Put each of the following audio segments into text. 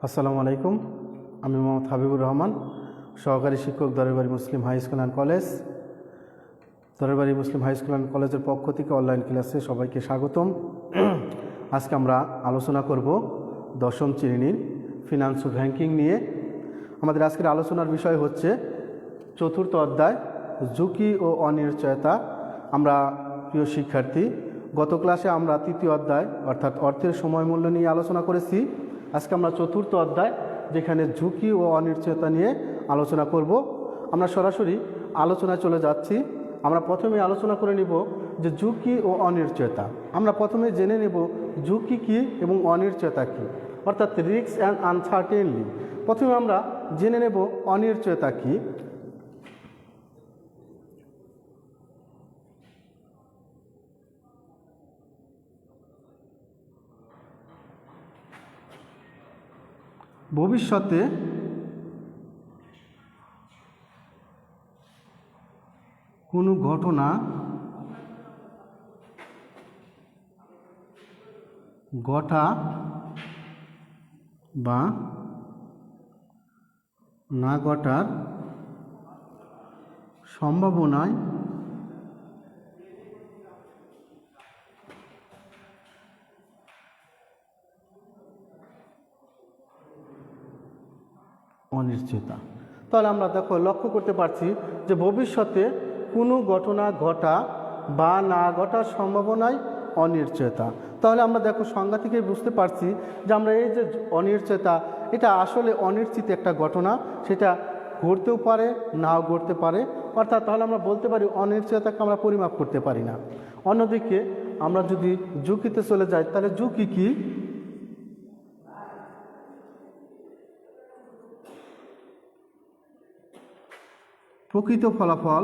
আসসালামু আলাইকুম। আমি মোহাম্মদ হাবিবুর রহমান, সহকারী শিক্ষক, Darerbari Muslim High School and College. Darerbari Muslim High School and কলেজের পক্ষ থেকে অনলাইন ক্লাসে সবাইকে স্বাগতম। আজকে আমরা আলোচনা করব দশম শ্রেণীর ফিনান্স ও ব্যাংকিং নিয়ে। আমাদের আজকের আলোচনার বিষয় হচ্ছে চতুর্থ অধ্যায়, ঝুঁকি ও অনিশ্চয়তা। আমরা প্রিয় শিক্ষার্থী, গত ক্লাসে আমরা তৃতীয় অধ্যায় অর্থাৎ অর্থের সময় মূল্য নিয়ে আলোচনা করেছি। আজকে আমরা চতুর্থ অধ্যায়, যেখানে ঝুঁকি ও অনিশ্চয়তা নিয়ে আলোচনা করব। আমরা সরাসরি আলোচনায় চলে যাচ্ছি। আমরা প্রথমে আলোচনা করে নিব যে ঝুঁকি ও অনিশ্চয়তা। আমরা প্রথমে জেনে নেব ঝুঁকি কী এবং অনিশ্চয়তা কী, অর্থাৎ রিস্ক অ্যান্ড আনসার্টেনলি। প্রথমে আমরা জেনে নেব অনিশ্চয়তা কী। ভবিষ্যতে কোনো ঘটনা ঘটা বা না ঘটার সম্ভাবনায় অনিশ্চয়তা। তাহলে আমরা লক্ষ্য করতে পারছি যে ভবিষ্যতে কোনো ঘটনা ঘটা বা না ঘটার সম্ভাবনায় অনিশ্চয়তা। তাহলে আমরা সংজ্ঞা থেকে বুঝতে পারছি যে আমরা এই যে অনিশ্চয়তা, এটা আসলে অনিশ্চিত একটা ঘটনা, সেটা ঘটতেও পারে নাও ঘটতে পারে। অর্থাৎ তাহলে আমরা বলতে পারি অনিশ্চয়তাকে আমরা পরিমাপ করতে পারি না। অন্যদিকে আমরা যদি ঝুঁকিতে চলে যাই, তাহলে ঝুঁকি কি? প্রকৃত ফলাফল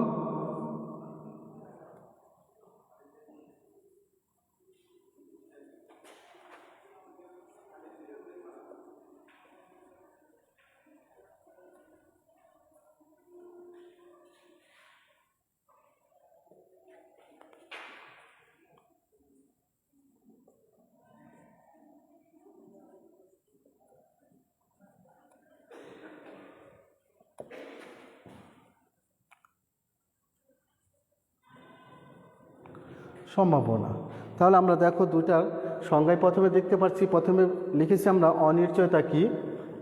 সম্ভাবনা। তাহলে আমরা দুইটার সংজ্ঞায় প্রথমে দেখতে পাচ্ছি। প্রথমে লিখেছি আমরা অনিশ্চয়তা কি।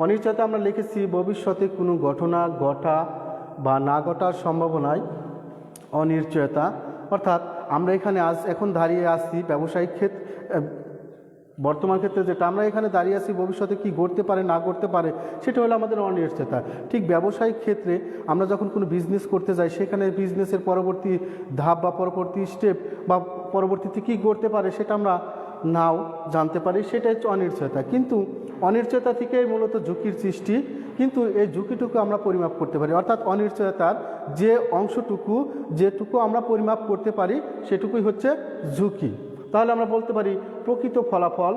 অনিশ্চয়তা আমরা লিখেছি ভবিষ্যতে কোনো ঘটনা ঘটা বা না ঘটার সম্ভাবনায় অনিশ্চয়তা। অর্থাৎ আমরা এখন দাঁড়িয়ে আছি ব্যবসায়িক ক্ষেত্রে, বর্তমান ক্ষেত্রে যেটা আমরা এখানে দাঁড়িয়ে আছি, ভবিষ্যতে কি ঘটতে পারে না ঘটতে পারে সেটা হলো আমাদের অনিশ্চয়তা। ঠিক ব্যবসায়িক ক্ষেত্রে আমরা যখন কোনো বিজনেস করতে যাই, সেখানে বিজনেসের পরবর্তী ধাপ বা পরবর্তী স্টেপ বা পরবর্তীতে কী ঘটতে পারে সেটা আমরা নাও জানতে পারি, সেটাই হচ্ছে অনিশ্চয়তা। কিন্তু অনিশ্চয়তা থেকেই মূলত ঝুঁকির সৃষ্টি, কিন্তু এই ঝুঁকিটুকু আমরা পরিমাপ করতে পারি। অর্থাৎ অনিশ্চয়তার যে অংশটুকু, যেটুকু আমরা পরিমাপ করতে পারি, সেটুকুই হচ্ছে ঝুঁকি। তাহলে আমরা বলতে পারি প্রকৃত ফলাফল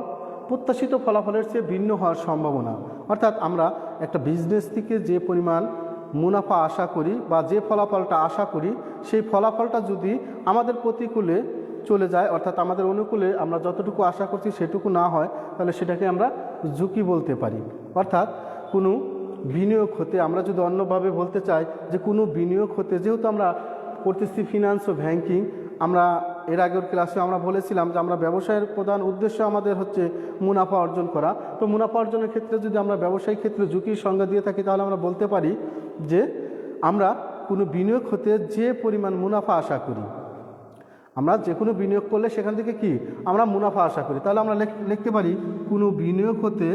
প্রত্যাশিত ফলাফলের চেয়ে ভিন্ন হওয়ার সম্ভাবনা। অর্থাৎ আমরা একটা বিজনেস থেকে যে পরিমাণ মুনাফা আশা করি বা যে ফলাফলটা আশা করি, সেই ফলাফলটা যদি আমাদের প্রতিকূলে চলে যায়, অর্থাৎ আমাদের অনুকূলে আমরা যতটুকু আশা করছি সেটুকু না হয়, তাহলে সেটাকে আমরা ঝুঁকি বলতে পারি। অর্থাৎ কোনো বিনিয়োগ হতে, আমরা যদি অন্যভাবে বলতে চাই যে কোনো বিনিয়োগ হতে, যেহেতু আমরা করতেছি ফিনান্স ও ব্যাংকিং, আমরা এর আগের ক্লাসে আমরা বলেছিলাম যে আমরা ব্যবসায়ের প্রধান উদ্দেশ্য আমাদের হচ্ছে মুনাফা অর্জন করা। তো মুনাফা অর্জনের ক্ষেত্রে যদি আমরা ব্যবসায়িক ক্ষেত্রে ঝুঁকির সংজ্ঞা দিয়ে থাকি, তাহলে আমরা বলতে পারি যে আমরা কোনো বিনিয়োগ হতে যে পরিমাণ মুনাফা আশা করি, আমরা যে কোনো বিনিয়োগ করলে সেখান থেকে কি আমরা মুনাফা আশা করি, তাহলে আমরা লিখতে পারি কোনো বিনিয়োগ হতে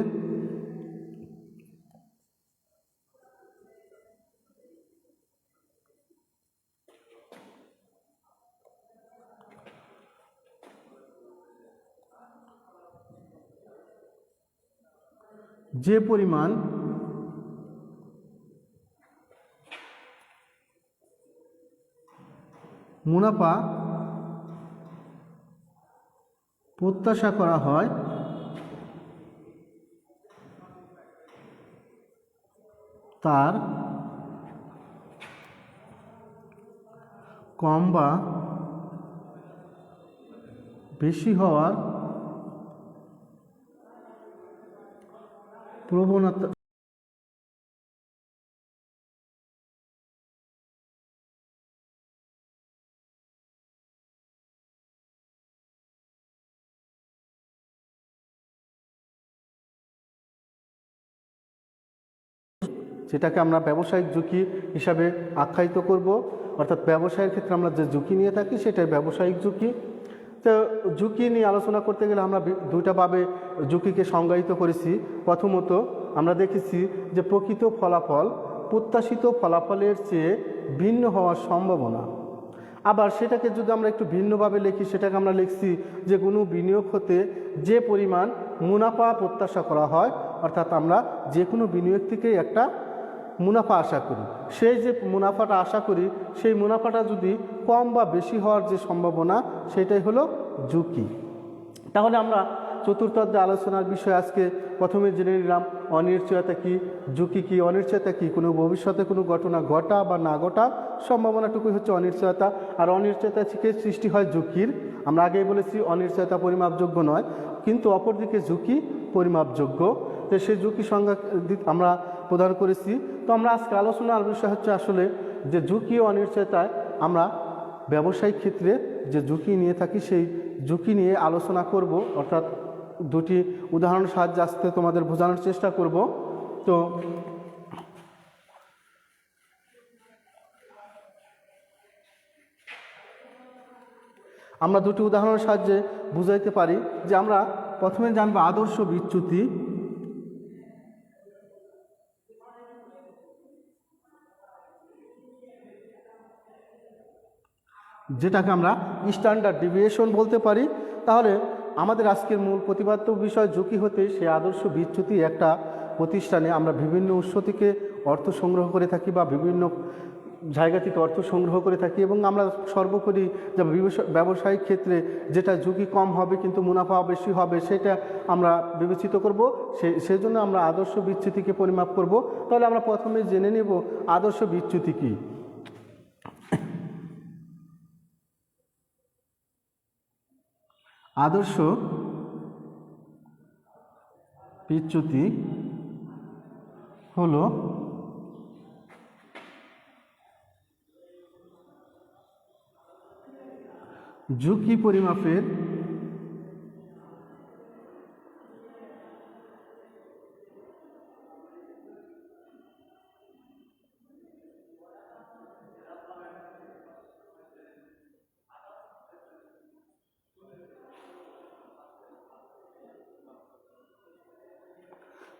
যে পরিমাণ মুনাফা প্রত্যাশা করা হয়, তার কম বা বেশি হওয়ার প্রবণতা যেটাকে আমরা ব্যবসায়িক ঝুঁকি হিসাবে আখ্যায়িত করব, অর্থাৎ ব্যবসায়ের ক্ষেত্রে আমরা যে ঝুঁকি নিয়ে থাকি সেটাই ব্যবসায়িক ঝুঁকি। তো ঝুঁকি নিয়ে আলোচনা করতে গেলে আমরা দুইটাভাবে ঝুঁকিকে সংজ্ঞায়িত করেছি। প্রথমত আমরা দেখেছি যে প্রকৃত ফলাফল প্রত্যাশিত ফলাফলের চেয়ে ভিন্ন হওয়ার সম্ভাবনা। আবার সেটাকে যদি আমরা একটু ভিন্নভাবে লিখি, সেটাকে আমরা লিখছি যে কোনো বিনিয়োগ হতে যে পরিমাণ মুনাফা প্রত্যাশা করা হয়, অর্থাৎ আমরা যে কোনো বিনিয়োগ থেকেই একটা মুনাফা আশা করি, সেই যে মুনাফাটা আশা করি সেই মুনাফাটা যদি কম বা বেশি হওয়ার যে সম্ভাবনা সেটাই হলো ঝুঁকি। তাহলে আমরা চতুর্থ অধ্যায় আলোচনার বিষয় আজকে প্রথমে জেনে নিলাম অনিশ্চয়তা কী, ঝুঁকি কী, অনিশ্চয়তা কী, কোনো ভবিষ্যতে কোনো ঘটনা ঘটা বা না ঘটা সম্ভাবনাটুকুই হচ্ছে অনিশ্চয়তা। আর অনিশ্চয়তা থেকে সৃষ্টি হয় ঝুঁকির। আমরা আগেই বলেছি অনিশ্চয়তা পরিমাপযোগ্য নয়, কিন্তু অপরদিকে ঝুঁকি পরিমাপযোগ্য। তো সেই ঝুঁকি সংজ্ঞা আমরা প্রদান করেছি। তো আমরা আজকে আলোচনার বিষয় হচ্ছে আসলে যে ঝুঁকি ও অনিশ্চয়তায় আমরা ব্যবসায়িক ক্ষেত্রে যে ঝুঁকি নিয়ে থাকি সেই ঝুঁকি নিয়ে আলোচনা করব, অর্থাৎ দুটি উদাহরণ সাহায্যে আজকে তোমাদের বোঝানোর চেষ্টা করব। তো আমরা দুটি উদাহরণের সাহায্যে বুঝাইতে পারি যে আমরা প্রথমে জানবো আদর্শ বিচ্যুতি। যেটাকে আমরা স্ট্যান্ডার্ড ডিভিয়েশন বলতে পারি। তাহলে আমাদের আজকের মূল প্রতিপাদ্য বিষয় ঝুঁকি হতে সে আদর্শ বিচ্যুতি একটা প্রতিষ্ঠানে আমরা বিভিন্ন উৎস থেকে অর্থ সংগ্রহ করে থাকি বা বিভিন্ন জায়গা থেকে অর্থ সংগ্রহ করে থাকি, এবং আমরা সর্বোপরি যে ব্যবসায়িক ক্ষেত্রে যেটা ঝুঁকি কম হবে কিন্তু মুনাফা বেশি হবে সেটা আমরা বিবেচিত করব। সেজন্য আমরা আদর্শ বিচ্যুতিকে পরিমাপ করব। তাহলে আমরা প্রথমে জেনে নেব আদর্শ বিচ্যুতি কী। আদর্শ বিচ্যুতি হলো ঝুঁকি পরিমাপের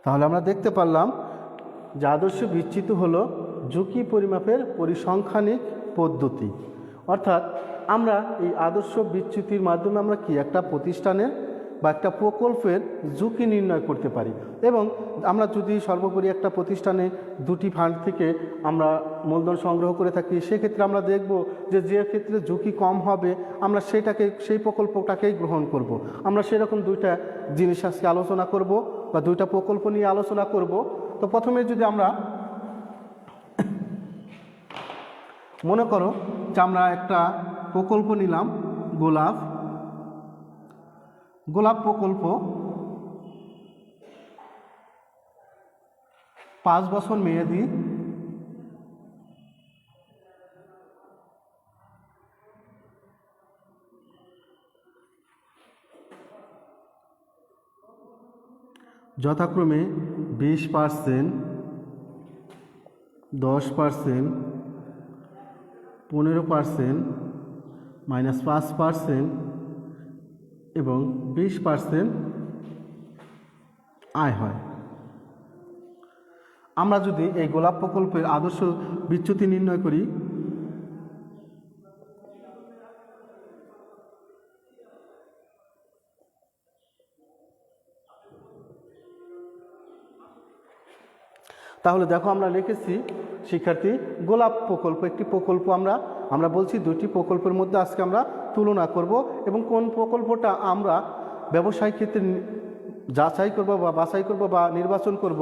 তাহলে আমরা দেখতে পারলাম যে আদর্শ বিচ্যুতি হলো ঝুঁকি পরিমাপের পরিসংখ্যানিক পদ্ধতি। অর্থাৎ আমরা এই আদর্শ বিচ্যুতির মাধ্যমে আমরা কি একটা প্রতিষ্ঠানের বা একটা প্রকল্পের ঝুঁকি নির্ণয় করতে পারি। এবং আমরা যদি সর্বোপরি একটা প্রতিষ্ঠানে দুটি ফান্ড থেকে আমরা মূলধন সংগ্রহ করে থাকি, সেক্ষেত্রে আমরা দেখব যে ক্ষেত্রে ঝুঁকি কম হবে আমরা সেই প্রকল্পটাকেই গ্রহণ করব। আমরা সেরকম দুইটা জিনিস আজকে আলোচনা করব বা দুইটা প্রকল্প নিয়ে আলোচনা করব। তো প্রথমে যদি আমরা মনে করো যে আমরা একটা প্রকল্প নিলাম গোলাপ প্রকল্প 5 বছর মেয়াদি, যথাক্রমে 20%, 10%, 15%, -5% এবং 20% আয় হয়। আমরা যদি এই গোলাপ প্রকল্পের আদর্শ বিচ্যুতি নির্ণয় করি, তাহলে দেখো আমরা লিখেছি শিক্ষার্থী গোলাপ প্রকল্প একটি প্রকল্প। আমরা বলছি দুটি প্রকল্পের মধ্যে আজকে আমরা তুলনা করব এবং কোন প্রকল্পটা আমরা ব্যবসায়িক ক্ষেত্রে যাচাই করব বা বাছাই করব বা নির্বাচন করব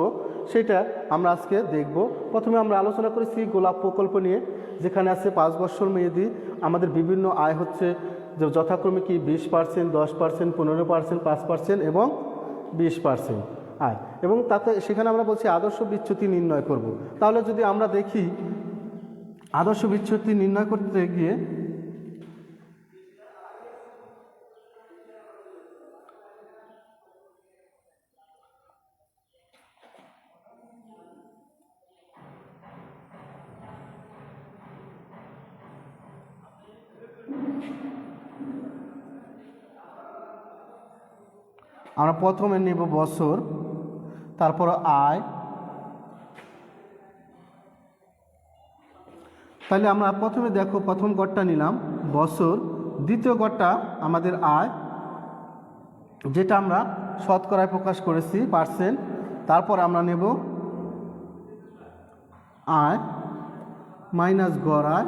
সেটা আমরা আজকে দেখব। প্রথমে আমরা আলোচনা করেছি গোলাপ প্রকল্প নিয়ে, যেখানে আছে 5 বছর মেয়াদি, আমাদের বিভিন্ন আয় হচ্ছে যে যথাক্রমে কি 20%, 10%, 15%, 5% এবং 20%। আয়, এবং তাতে সেখানে আমরা বলছি আদর্শ বিচ্যুতি নির্ণয় করব। তাহলে যদি আমরা দেখি আদর্শ বিচ্যুতি নির্ণয় করতে গিয়ে আমরা প্রথমে নেব বছর, তারপর আয়। তাহলে আমরা প্রথমে দেখো প্রথম গড়টা নিলাম বছর, দ্বিতীয় গড়টা আমাদের আয়, যেটা আমরা শতকরায় প্রকাশ করেছি পার্সেন্ট। তারপর আমরা নেব আয় মাইনাস গড় আয়।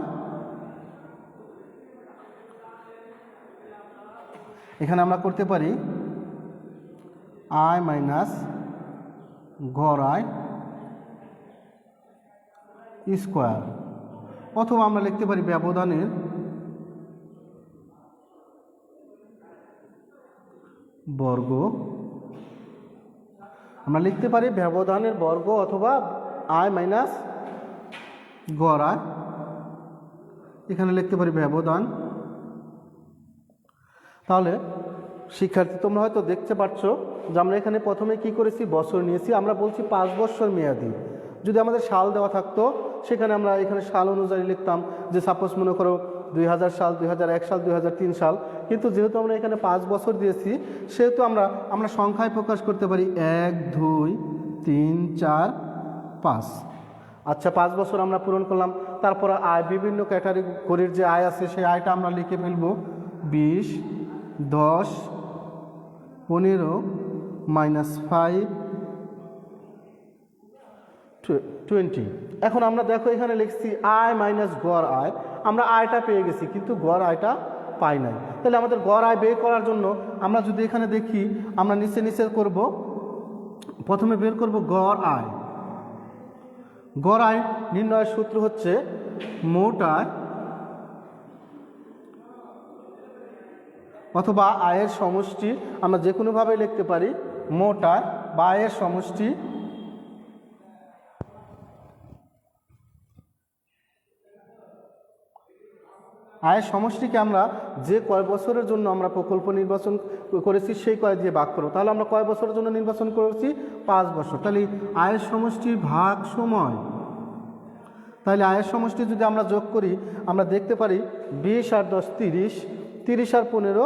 এখানে আমরা করতে পারি আয় মাইনাস গড় আয় স্কোয়ার, অথবা আমরা লিখতে পারি ব্যবধানের বর্গ। আমরা লিখতে পারি ব্যবধানের বর্গ অথবা আয় মাইনাস গড় আয়। এখানে লিখতে পারি ব্যবধান। তাহলে শিক্ষার্থী তোমরা হয়তো দেখতে পাচ্ছ যে আমরা এখানে প্রথমে কি করেছি, বছর নিয়েছি। আমরা বলছি 5 বছর মেয়াদি। যদি আমাদের সাল দেওয়া থাকতো সেখানে আমরা এখানে সাল অনুযায়ী লিখতাম, যে সাপোজ মনে করো 2000 সাল, 2001 সাল, 2003 সাল। কিন্তু যেহেতু আমরা এখানে 5 বছর দিয়েছি, সেহেতু আমরা সংখ্যায় প্রকাশ করতে পারি 1 2 3 4 5। আচ্ছা, 5 বছর আমরা পূরণ করলাম। তারপর আয়, বিভিন্ন ক্যাটাগরির যে আয় আছে সেই আয়টা আমরা লিখে ফেলবো 20 10 15 -5 20। এখন আমরা দেখো এখানে লিখছি আয় মাইনাস গড় আয়। আমরা আয়টা পেয়ে গেছি কিন্তু গড় আয়টা পাই নাই। তাহলে আমাদের গড় আয় বের করার জন্য আমরা যদি এখানে দেখি, আমরা নিচে নিচে করব। প্রথমে বের করব গড় আয়। গড় আয় নির্ণয়ের সূত্র হচ্ছে মোট আয় অথবা আয়ের সমষ্টি। আমরা যে কোনোভাবে লিখতে পারি মোট আয় বা আয়ের সমষ্টি আয়ের সমষ্টিকে আমরা যে কয় বছরের জন্য আমরা প্রকল্প নির্বাচন করেছি সেই কয় দিয়ে ভাগ করব। তাহলে আমরা কয় বছরের জন্য নির্বাচন করেছি? 5 বছর। তাহলে আয়ের সমষ্টি ভাগ সময়। তাহলে আয়ের সমষ্টি যদি আমরা যোগ করি, আমরা দেখতে পারি 20 আর 10 30, 30 আর 15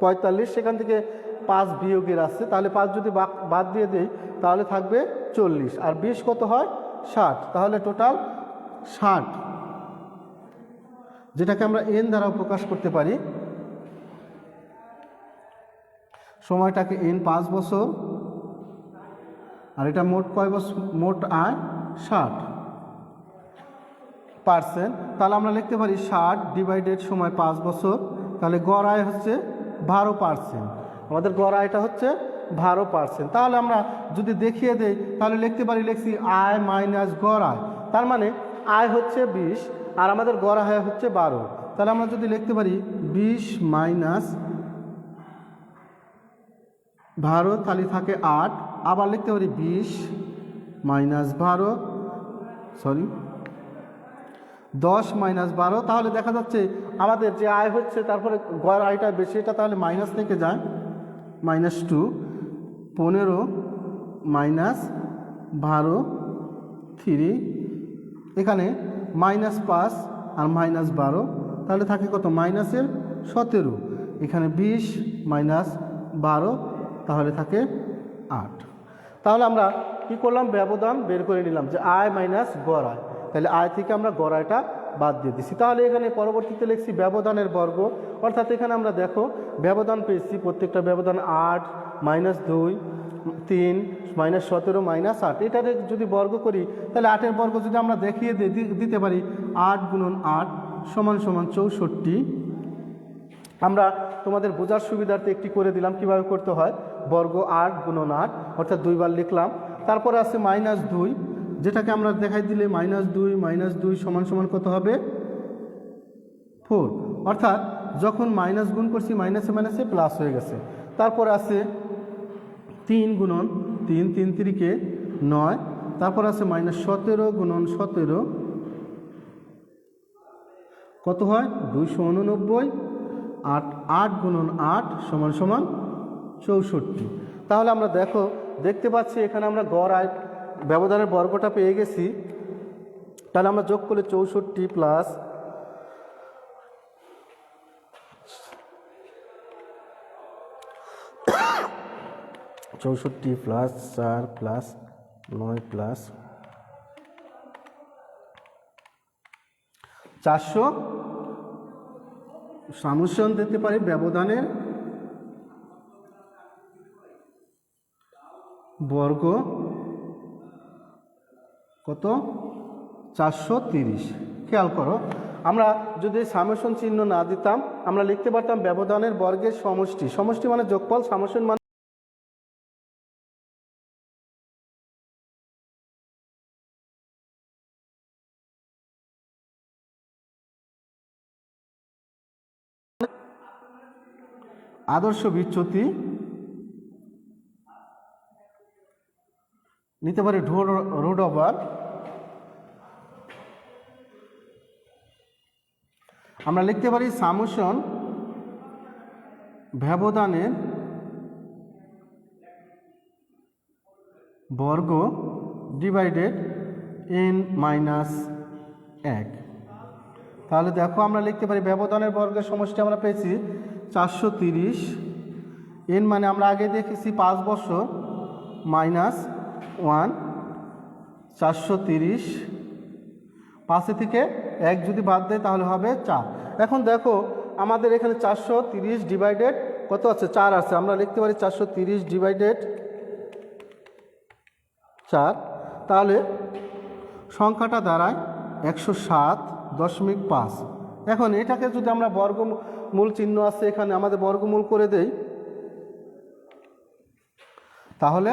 45। সেখান থেকে 5 বিয়োগের আছে, তাহলে 5 যদি বাদ দিয়ে দিই তাহলে থাকবে 40। আর 20 কত হয়? 60। তাহলে টোটাল 60, যেটাকে আমরা এন দ্বারাও প্রকাশ করতে পারি। সময়টাকে এন 5 বছর, আর এটা মোট কয় বছর? মোট আয় 60%। তাহলে আমরা লিখতে পারি 60 ডিভাইডেড সময় 5 বছর। তাহলে গড় আয় হচ্ছে 12%। আমাদের গড় আয়টা হচ্ছে 12%। তাহলে আমরা যদি দেখিয়ে দেই তাহলে লিখতে পারি, লিখছি আয় মাইনাস গড় আয়। তার মানে আয় হচ্ছে 20 আর আমাদের গড় আয় হচ্ছে 12। তাহলে আমরা যদি লিখতে পারি 20 মাইনাস 12, তাহলে থাকে 8। আবার লিখতে পারি 20 মাইনাস 12, 10 মাইনাস 12। তাহলে দেখা যাচ্ছে আমাদের যে আয় হচ্ছে তারপরে গড় আয়টা বেশি, এটা তাহলে মাইনাস থেকে যায় -2। 15 মাইনাস 12 3, এখানে -5 আর -12, তাহলে থাকে কত? মাইনাসের 17। এখানে 20 মাইনাস 12, তাহলে থাকে 8। তাহলে আমরা কি করলাম? ব্যবধান বের করে নিলাম যে আয় মাইনাস গড় আয়। তাহলে আয় থেকে আমরা গড় আয়টা বাদ দিয়ে দিচ্ছি। তাহলে এখানে পরবর্তীতে লিখছি ব্যবধানের বর্গ। অর্থাৎ এখানে আমরা দেখো ব্যবধান পেয়েছি, প্রত্যেকটা ব্যবধান 8 -2 3 -17 -8। এটাকে যদি বর্গ করি তাহলে 8-এর বর্গ যদি আমরা দেখিয়ে দিতে পারি 8 × 8 = 64। আমরা তোমাদের বোঝার সুবিধার্থে একটি করে দিলাম কিভাবে করতে হয়। বর্গ 8 × 8, অর্থাৎ 2 বার লিখলাম। তারপরে আছে -2, যেটাকে আমরা দেখাই দিলে -2 = কত হবে? 4। অর্থাৎ যখন মাইনাস গুণ করছি মাইনাসে মাইনাসে প্লাস হয়ে গেছে। তারপরে আছে 3 × 3 3 3 9, তারপর আছে -17 গুণন 17 কত হয় 289, 8 8 গুণন 8 সমান সমান 64। তাহলে আমরা দেখতে পাচ্ছি এখানে আমরা গড় আয় ব্যবধানের বর্গটা পেয়ে গেছি। তাহলে আমরা যোগ করলে 64 প্লাস 4 প্লাস 9 প্লাস 400 সামুশন দিতে পারি ব্যবধানের বর্গ কত 430। খেয়াল করো, আমরা যদি সামেশন চিহ্ন না দিতাম আমরা লিখতে পারতাম ব্যবধানের বর্গের সমষ্টি। সমষ্টি মানে যোগফল, সামেশন মানে আদর্শ বিচ্যুতি নিতে পারি রুট ওভার, আমরা লিখতে পারি সামেশন ব্যবধানের বর্গ ডিভাইডেড n-1। তাহলে দেখো আমরা লিখতে পারি ব্যবধানের বর্গের সমষ্টি আমরা পেয়েছি 430, n মানে আমরা আগে দেখেছি 5 বছর -1 430, 5 থেকে 1 যদি বাদ দেয় তাহলে হবে 4। এখন দেখো আমাদের এখানে 430 ডিভাইডেড কত আছে 4 আছে, আমরা লিখতে পারি 430 ডিভাইডেড 4, তাহলে সংখ্যাটা দাঁড়ায় 107.5। এখন এটাকে যদি আমরা বর্গমূল চিহ্ন আছে এখানে আমাদের বর্গমূল করে দেই তাহলে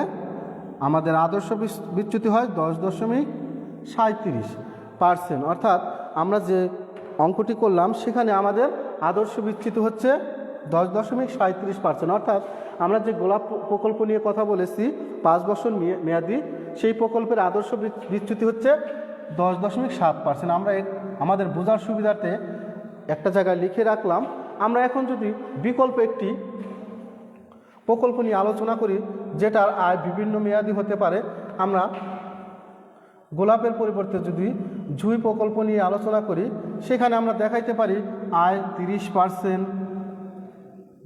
আমাদের আদর্শ বিচ্যুতি হয় 10.37%। অর্থাৎ আমরা যে অঙ্কটি করলাম সেখানে আমাদের আদর্শ বিচ্যুতি হচ্ছে 10.37%। অর্থাৎ আমরা যে গোলাপ প্রকল্প নিয়ে কথা বলেছি 5 বছর মেয়াদি, সেই প্রকল্পের আদর্শ বিচ্যুতি হচ্ছে 10.7%। আমরা আমাদের বোঝার সুবিধার্থে একটা জায়গায় লিখে রাখলাম। আমরা এখন যদি বিকল্প একটি প্রকল্প নিয়ে আলোচনা করি যেটার আয় বিভিন্ন মেয়াদি হতে পারে, আমরা গোলাপের পরিবর্তে যদি জুঁই প্রকল্প নিয়ে আলোচনা করি সেখানে আমরা দেখাইতে পারি আয় 30%,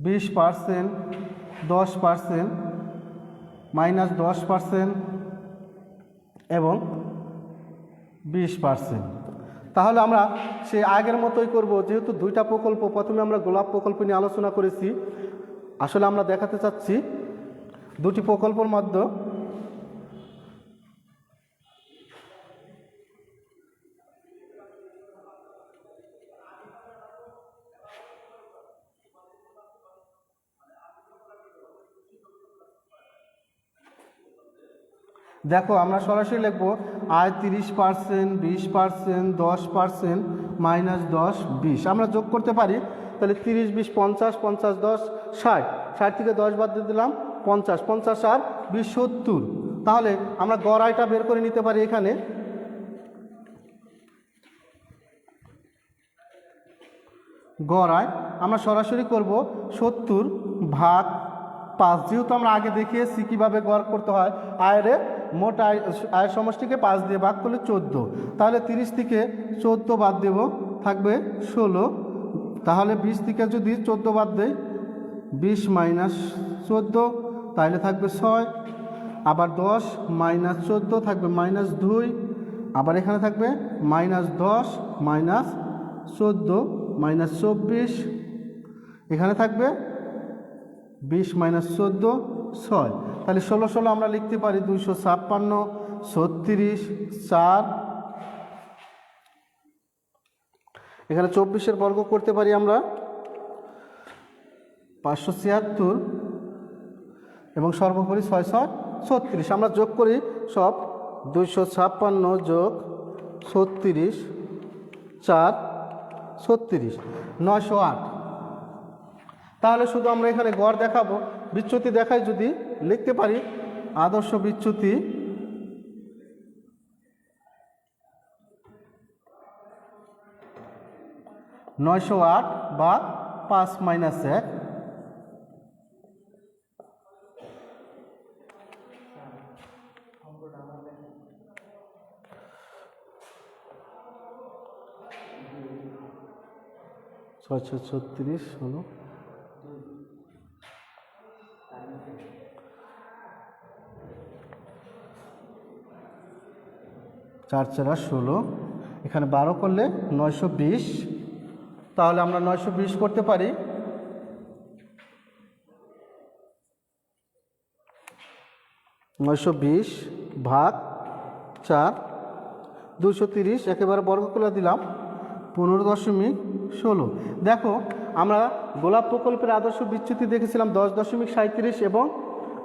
20%, 10%, -10% এবং 20%। তাহলে আমরা সেই আগের মতোই করব। যেহেতু দুইটা প্রকল্প, প্রথমে আমরা গোলাপ প্রকল্প নিয়ে আলোচনা করেছি, আসলে আমরা দেখাতে চাচ্ছি দুটি প্রকল্পের মধ্যে দেখো আমরা সরাসরি লিখব আয় 30%, 20%, 10%, -10, 20। আমরা যোগ করতে পারি, তাহলে 30, 20, 50, 50, 10, 60, 60 থেকে 10 বাদ দিয়ে দিলাম 50, 50 আর 20, 70। তাহলে আমরা গড় আয়টা বের করে নিতে পারি। এখানে গড় আয় আমরা সরাসরি করব 70/5। যেহেতু আমরা আগে দেখিয়েছি কীভাবে গড় করতে হয়, আয়ের মোট আয়ের সমষ্টিকে 5 দিয়ে ভাগ করলে 14। তাহলে 30 থেকে 14 বাদ দেব, থাকবে 16। তাহলে 20 থেকে যদি 14 বাদ দেই 20 - 14 তাহলে থাকবে 6। আবার 10 - 14 থাকবে -2। আবার এখানে থাকবে -10 - 14 -24। এখানে থাকবে 20 - 14 6। তাহলে 16 16 আমরা লিখতে পারি 256, 36, 4। এখানে 24-এর বর্গ করতে পারি আমরা 576 এবং সর্বোপরি 6 6 36। আমরা যোগ করি সব 256 যোগ 36 4 36 908। তাহলে শুধু আমরা এখানে গড় দেখাবো, বিচ্যুতি দেখাই যদি লিখতে পারি আদর্শ বিচ্যুতি নয়শো আট বা 5-1। ছয়শো 36 হলো 4×4=16, এখানে 12 করলে 920। তাহলে আমরা 920 করতে পারি। 920 ভাগ 4, 230 একেবারে বর্গ করে দিলাম 15.16। দেখো আমরা গোলাপ প্রকল্পের আদর্শ বিচ্যুতি দেখেছিলাম 10.37 এবং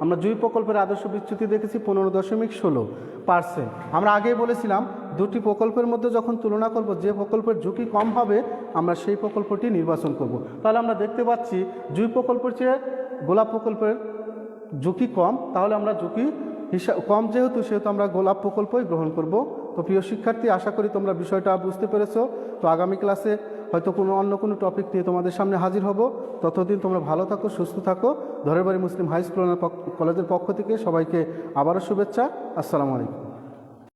আমরা জুঁই প্রকল্পের আদর্শ বিচ্যুতি দেখেছি 15.16%। আমরা আগেই বলেছিলাম দুটি প্রকল্পের মধ্যে যখন তুলনা করব, যে প্রকল্পের ঝুঁকি কম হবে আমরা সেই প্রকল্পটি নির্বাচন করব। তাহলে আমরা দেখতে পাচ্ছি জুঁই প্রকল্পের চেয়ে গোলাপ প্রকল্পের ঝুঁকি কম, তাহলে আমরা ঝুঁকি কম যেহেতু আমরা গোলাপ প্রকল্পই গ্রহণ করব। তো প্রিয় শিক্ষার্থী, আশা করি তোমরা বিষয়টা বুঝতে পেরেছো। তো আগামী ক্লাসে হয়তো অন্য কোনো টপিক নিয়ে তোমাদের সামনে হাজির হব। ততদিন তোমরা ভালো থাকো, সুস্থ থাকো। ধরেবাড়ি মুসলিম হাই স্কুল কলেজের পক্ষ থেকে সবাইকে আবারও শুভেচ্ছা। আসসালামু আলাইকুম।